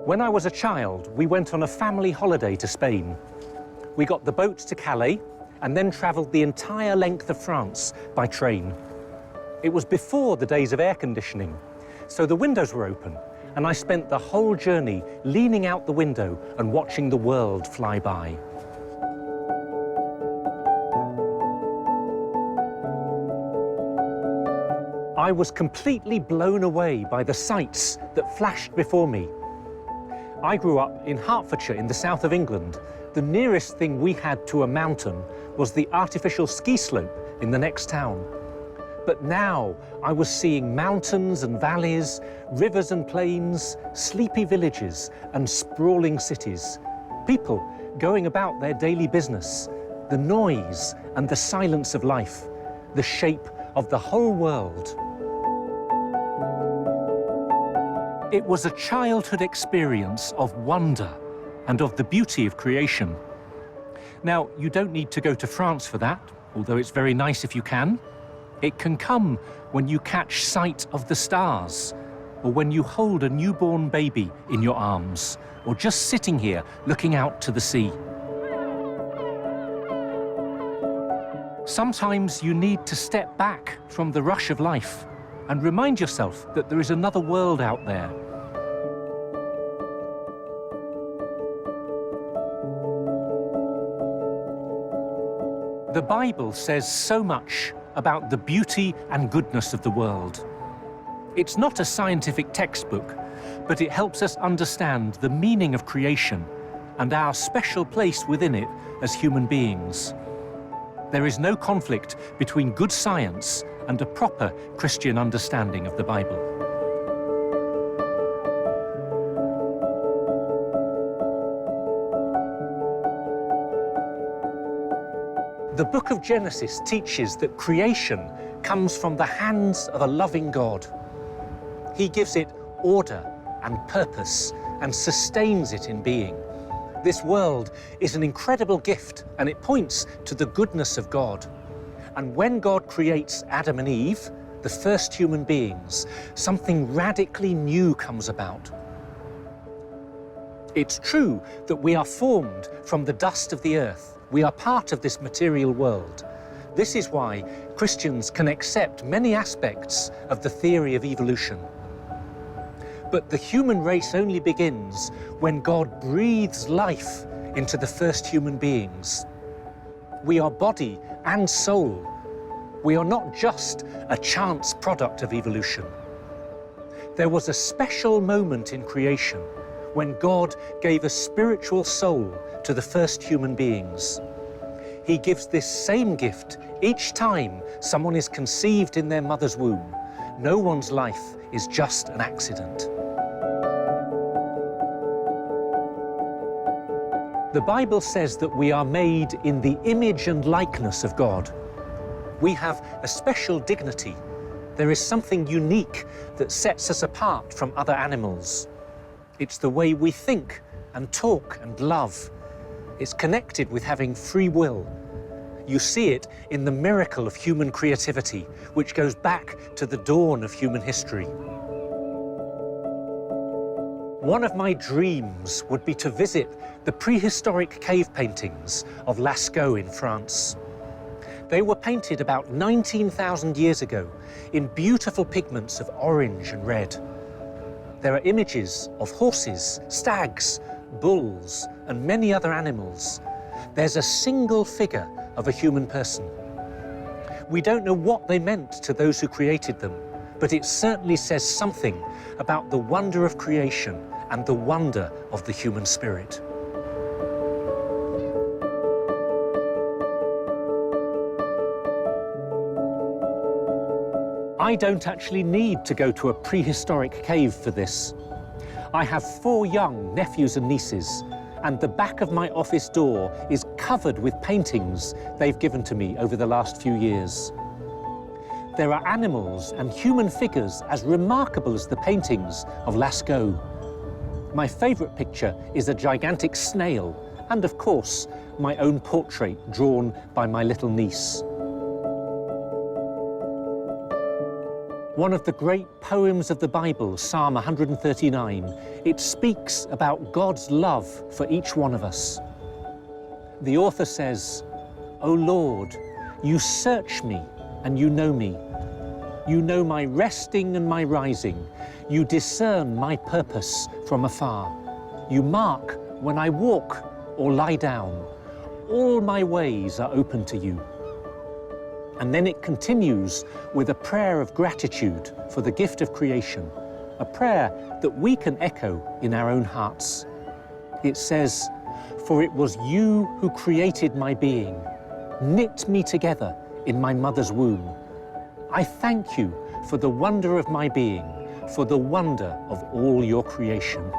When I was a child, we went on a family holiday to Spain. We got the boat to Calais and then travelled the entire length of France by train. It was before the days of air conditioning, so the windows were open, and I spent the whole journey leaning out the window and watching the world fly by. I was completely blown away by the sights that flashed before me. I grew up in Hertfordshire in the south of England. The nearest thing we had to a mountain was the artificial ski slope in the next town. But now I was seeing mountains and valleys, rivers and plains, sleepy villages and sprawling cities. People going about their daily business, the noise and the silence of life, the shape of the whole world. It was a childhood experience of wonder and of the beauty of creation. Now, you don't need to go to France for that, although it's very nice if you can. It can come when you catch sight of the stars, or when you hold a newborn baby in your arms, or just sitting here looking out to the sea. Sometimes you need to step back from the rush of life and remind yourself that there is another world out there. The Bible says so much about the beauty and goodness of the world. It's not a scientific textbook, but it helps us understand the meaning of creation and our special place within it as human beings. There is no conflict between good science and a proper Christian understanding of the Bible. The book of Genesis teaches that creation comes from the hands of a loving God. He gives it order and purpose and sustains it in being. This world is an incredible gift, and it points to the goodness of God. And when God creates Adam and Eve, the first human beings, something radically new comes about. It's true that we are formed from the dust of the earth. We are part of this material world. This is why Christians can accept many aspects of the theory of evolution. But the human race only begins when God breathes life into the first human beings. We are body and soul. We are not just a chance product of evolution. There was a special moment in creation when God gave a spiritual soul to the first human beings. He gives this same gift each time someone is conceived in their mother's womb. No one's life is just an accident. The Bible says that we are made in the image and likeness of God. We have a special dignity. There is something unique that sets us apart from other animals. It's the way we think and talk and love. It's connected with having free will. You see it in the miracle of human creativity, which goes back to the dawn of human history. One of my dreams would be to visit the prehistoric cave paintings of Lascaux in France. They were painted about 19,000 years ago in beautiful pigments of orange and red. There are images of horses, stags, bulls, and many other animals. There's a single figure of a human person. We don't know what they meant to those who created them, but it certainly says something about the wonder of creation and the wonder of the human spirit. I don't actually need to go to a prehistoric cave for this. I have 4 young nephews and nieces, and the back of my office door is covered with paintings they've given to me over the last few years. There are animals and human figures as remarkable as the paintings of Lascaux. My favourite picture is a gigantic snail, and of course, my own portrait drawn by my little niece. One of the great poems of the Bible, Psalm 139, it speaks about God's love for each one of us. The author says, "O Lord, you search me and you know me. You know my resting and my rising. You discern my purpose from afar. You mark when I walk or lie down. All my ways are open to you." And then it continues with a prayer of gratitude for the gift of creation, a prayer that we can echo in our own hearts. It says, "For it was you who created my being, knit me together in my mother's womb. I thank you for the wonder of my being, for the wonder of all your creation."